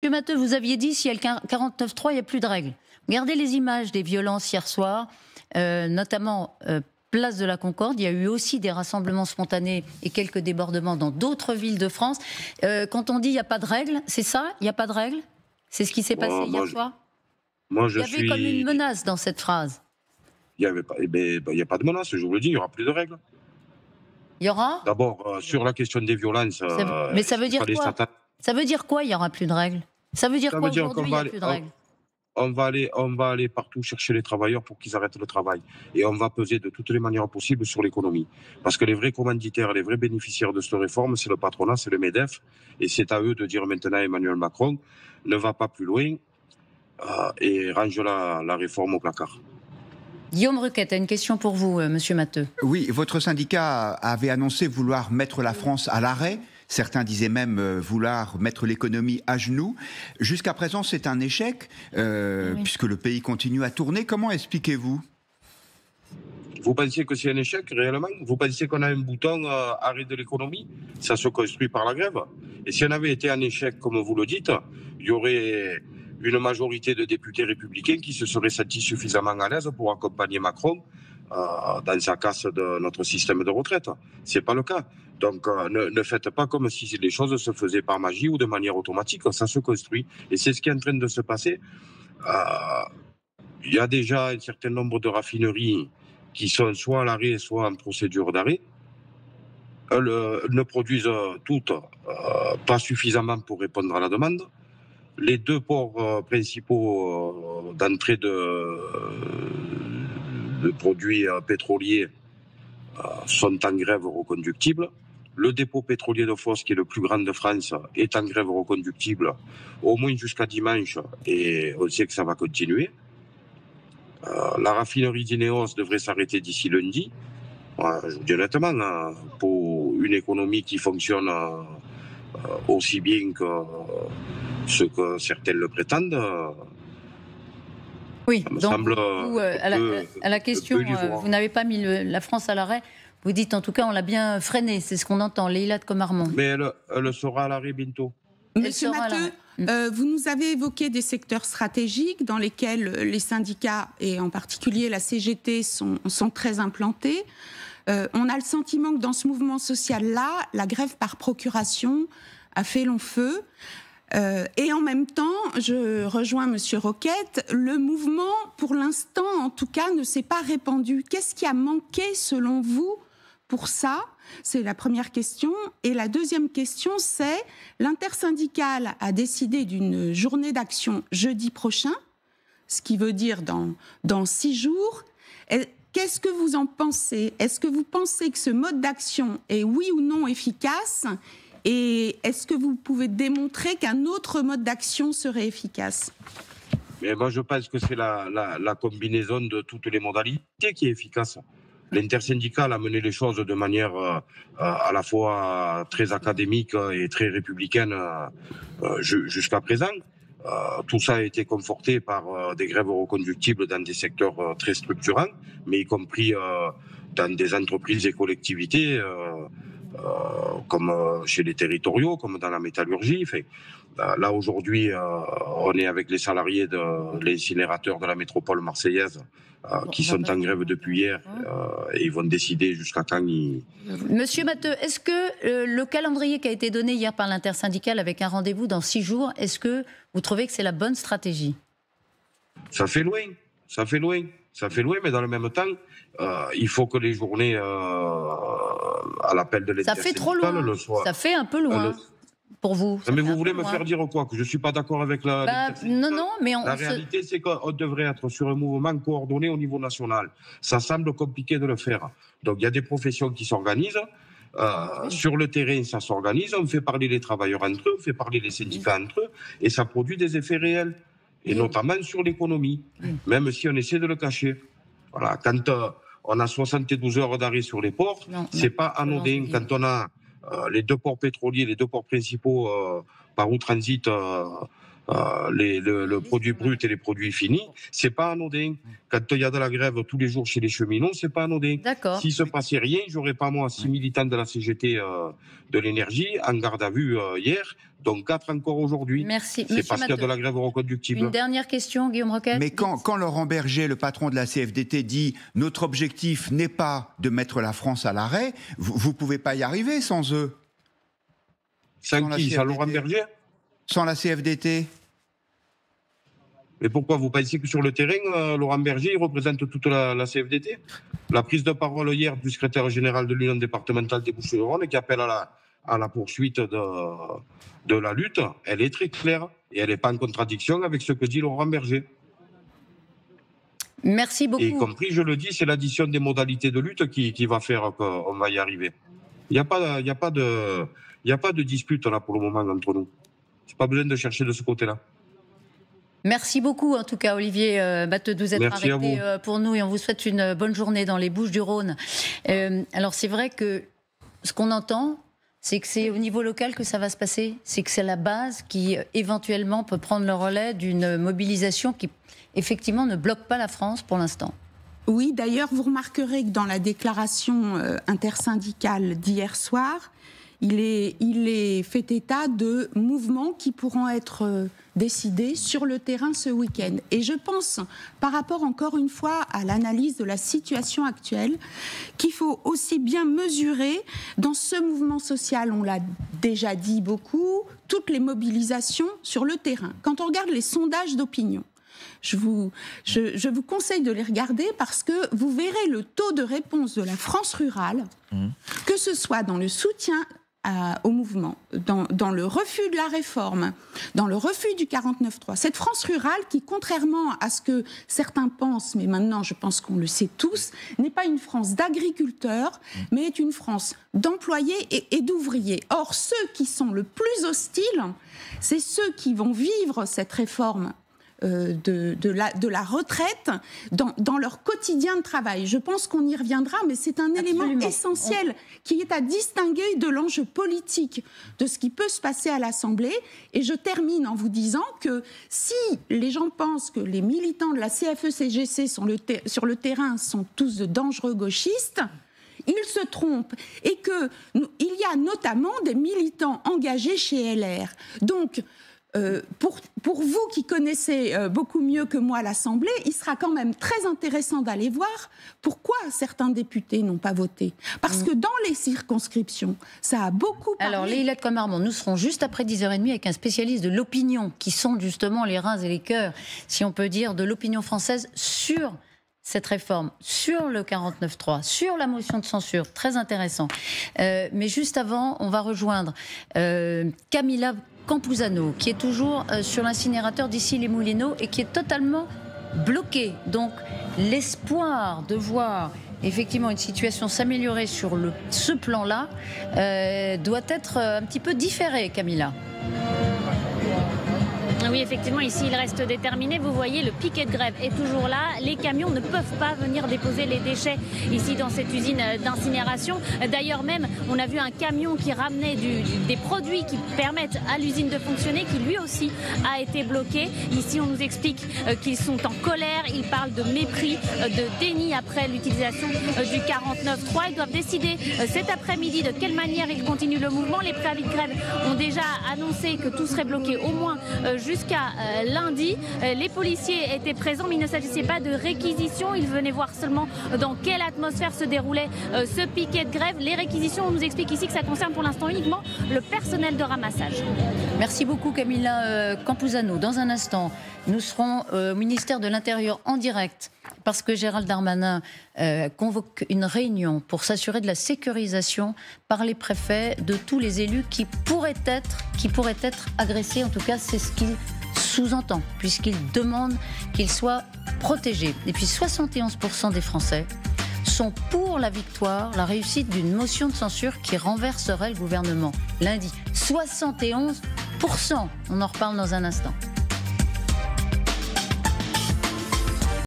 Monsieur Matteux, vous aviez dit s'il y a le 49.3, il n'y a plus de règles. Regardez les images des violences hier soir, notamment place de la Concorde. Il y a eu aussi des rassemblements spontanés et quelques débordements dans d'autres villes de France. Quand on dit il n'y a pas de règles, c'est ça? Il n'y a pas de règles? C'est ce qui s'est passé hier soir? Il y avait comme une menace dans cette phrase. Il n'y a pas de menace, je vous le dis, il n'y aura plus de règles. Il y aura? D'abord, sur la question des violences... Mais ça veut dire quoi? Ça veut dire quoi, il n'y aura plus de règles? Ça veut dire quoi aujourd'hui, il n'y a plus de règles? On va aller partout chercher les travailleurs pour qu'ils arrêtent le travail. Et on va peser de toutes les manières possibles sur l'économie. Parce que les vrais commanditaires, les vrais bénéficiaires de cette réforme, c'est le patronat, c'est le MEDEF. Et c'est à eux de dire maintenant à Emmanuel Macron, ne va pas plus loin et range la réforme au placard. Guillaume Ruquette a une question pour vous, Monsieur Matteux. Oui, votre syndicat avait annoncé vouloir mettre la France à l'arrêt. Certains disaient même vouloir mettre l'économie à genoux. Jusqu'à présent, c'est un échec, puisque le pays continue à tourner. Comment expliquez-vous? Vous pensez que c'est un échec, réellement? Vous pensez qu'on a un bouton arrêt de l'économie? Ça se construit par la grève. Et si on avait été un échec, comme vous le dites, il y aurait une majorité de députés républicains qui se seraient sentis suffisamment à l'aise pour accompagner Macron dans sa casse de notre système de retraite. C'est pas le cas. Donc ne faites pas comme si les choses se faisaient par magie ou de manière automatique. Ça se construit. Et c'est ce qui est en train de se passer. Il y a déjà un certain nombre de raffineries qui sont soit à l'arrêt, soit en procédure d'arrêt. Elles ne produisent toutes pas suffisamment pour répondre à la demande. Les deux ports principaux d'entrée de produits pétroliers sont en grève reconductible. Le dépôt pétrolier de Fos, qui est le plus grand de France, est en grève reconductible au moins jusqu'à dimanche, et on sait que ça va continuer. La raffinerie d'Ineos devrait s'arrêter d'ici lundi. Je vous dis honnêtement, pour une économie qui fonctionne aussi bien que ce que certains le prétendent. Oui, donc vous, à la question, vous n'avez pas mis la France à l'arrêt, vous dites en tout cas on l'a bien freiné, c'est ce qu'on entend, Leïla de Comarmont. Mais elle sera à l'arrêt bientôt. Monsieur Matteux, vous nous avez évoqué des secteurs stratégiques dans lesquels les syndicats, et en particulier la CGT, sont très implantés. On a le sentiment que dans ce mouvement social-là, la grève par procuration a fait long feu. Et en même temps, je rejoins Monsieur Roquette, le mouvement, pour l'instant, en tout cas, ne s'est pas répandu. Qu'est-ce qui a manqué, selon vous, pour ça? C'est la première question. Et la deuxième question, c'est l'intersyndicale a décidé d'une journée d'action jeudi prochain, ce qui veut dire dans 6 jours. Qu'est-ce que vous en pensez? Est-ce que vous pensez que ce mode d'action est oui ou non efficace? Et est-ce que vous pouvez démontrer qu'un autre mode d'action serait efficace? Mais moi, je pense que c'est la combinaison de toutes les modalités qui est efficace. L'intersyndicale a mené les choses de manière à la fois très académique et très républicaine jusqu'à présent. Tout ça a été conforté par des grèves reconductibles dans des secteurs très structurants, mais y compris dans des entreprises et collectivités comme chez les territoriaux, comme dans la métallurgie. Là, aujourd'hui, on est avec les salariés de l'incinérateur de la métropole marseillaise qui sont en grève depuis hier et ils vont décider jusqu'à quand ils... Monsieur Matteux, est-ce que le calendrier qui a été donné hier par l'intersyndicale avec un rendez-vous dans 6 jours, est-ce que vous trouvez que c'est la bonne stratégie? Ça fait loin, mais dans le même temps, il faut que les journées à l'appel de l'intersyndicale... Ça fait trop loin, ça fait un peu loin. Pour vous. Mais vous voulez me faire dire quoi? Que je ne suis pas d'accord avec la... Non, mais la réalité, c'est qu'on devrait être sur un mouvement coordonné au niveau national. Ça semble compliqué de le faire. Donc, il y a des professions qui s'organisent. Sur le terrain, ça s'organise. On fait parler les travailleurs entre eux, on fait parler les syndicats entre eux, et ça produit des effets réels. Et notamment sur l'économie, même si on essaie de le cacher. Voilà. Quand on a 72 heures d'arrêt sur les ports, c'est pas anodin. Quand on a les 2 ports pétroliers, les 2 ports principaux par où transitent le produit brut et les produits finis, c'est pas anodin. Quand il y a de la grève tous les jours chez les cheminots, c'est pas anodin. D'accord. S'il se passait rien, j'aurais pas moi 6 militants de la CGT de l'énergie en garde à vue hier, donc 4 encore aujourd'hui. Merci. C'est parce qu'il y a de la grève reconductible. Une dernière question, Guillaume Roquette. Mais quand Laurent Berger, le patron de la CFDT, dit « Notre objectif n'est pas de mettre la France à l'arrêt », vous ne pouvez pas y arriver sans eux. Sans qui? Sans Laurent Berger? Sans la CFDT? Mais pourquoi? Vous pensez que sur le terrain, Laurent Berger, il représente toute la CFDT? La prise de parole hier du secrétaire général de l'Union départementale des Bouches-du-Rhône, qui appelle à la poursuite de la lutte, elle est très claire. Et elle n'est pas en contradiction avec ce que dit Laurent Berger. Merci beaucoup. Et y compris, je le dis, c'est l'addition des modalités de lutte qui va faire qu'on va y arriver. Il n'y a pas de dispute là pour le moment entre nous. Il n'y a pas besoin de chercher de ce côté-là. Merci beaucoup, en tout cas, Olivier Batteux, de vous être arrêté pour nous et on vous souhaite une bonne journée dans les Bouches-du-Rhône. Alors, c'est vrai que ce qu'on entend, c'est que c'est au niveau local que ça va se passer. C'est que c'est la base qui, éventuellement, peut prendre le relais d'une mobilisation qui, effectivement, ne bloque pas la France pour l'instant. Oui, d'ailleurs, vous remarquerez que dans la déclaration intersyndicale d'hier soir, il est fait état de mouvements qui pourront être décidés sur le terrain ce week-end. Et je pense, par rapport encore une fois à l'analyse de la situation actuelle, qu'il faut aussi bien mesurer dans ce mouvement social, on l'a déjà dit beaucoup, toutes les mobilisations sur le terrain. Quand on regarde les sondages d'opinion, je vous conseille de les regarder parce que vous verrez le taux de réponse de la France rurale, que ce soit dans le soutien au mouvement, dans le refus de la réforme, dans le refus du 49.3. Cette France rurale qui, contrairement à ce que certains pensent, mais maintenant je pense qu'on le sait tous, n'est pas une France d'agriculteurs, mais est une France d'employés et d'ouvriers. Or, ceux qui sont le plus hostiles, c'est ceux qui vont vivre cette réforme de la retraite dans leur quotidien de travail. Je pense qu'on y reviendra, mais c'est un élément essentiel qui est à distinguer de l'enjeu politique de ce qui peut se passer à l'Assemblée. Et je termine en vous disant que si les gens pensent que les militants de la CFE-CGC sur le terrain sont tous de dangereux gauchistes, ils se trompent et qu'il y a notamment des militants engagés chez LR. Donc, pour vous qui connaissez beaucoup mieux que moi l'Assemblée, il sera quand même très intéressant d'aller voir pourquoi certains députés n'ont pas voté. Parce que dans les circonscriptions, ça a beaucoup parlé. Alors, Leïlette Comarmont, nous serons juste après 10h30 avec un spécialiste de l'opinion, qui sont justement les reins et les cœurs, si on peut dire, de l'opinion française sur cette réforme, sur le 49.3, sur la motion de censure. Très intéressant. Mais juste avant, on va rejoindre Camilla Campuzano, qui est toujours sur l'incinérateur d'Issy-les-Moulineaux et qui est totalement bloqué. Donc, l'espoir de voir effectivement une situation s'améliorer sur ce plan-là doit être un petit peu différé, Camilla. Oui, effectivement, ici, il reste déterminé. Vous voyez, le piquet de grève est toujours là. Les camions ne peuvent pas venir déposer les déchets ici dans cette usine d'incinération. D'ailleurs, même, on a vu un camion qui ramenait des produits qui permettent à l'usine de fonctionner, qui lui aussi a été bloqué. Ici, on nous explique qu'ils sont en colère. Ils parlent de mépris, de déni après l'utilisation du 49.3. Ils doivent décider cet après-midi de quelle manière ils continuent le mouvement. Les préavis de grève ont déjà annoncé que tout serait bloqué au moins jusqu'à lundi. Les policiers étaient présents, mais il ne s'agissait pas de réquisition. Ils venaient voir seulement dans quelle atmosphère se déroulait ce piquet de grève. Les réquisitions, on nous explique ici que ça concerne pour l'instant uniquement le personnel de ramassage. Merci beaucoup, Camilla Campuzano. Dans un instant, nous serons au ministère de l'Intérieur en direct parce que Gérald Darmanin convoque une réunion pour s'assurer de la sécurisation par les préfets de tous les élus qui pourraient être agressés. En tout cas, c'est ce qu'il sous-entend, puisqu'il demande qu'ils soient protégés. Et puis 71% des Français sont pour la victoire, la réussite d'une motion de censure qui renverserait le gouvernement lundi. 71%. On en reparle dans un instant.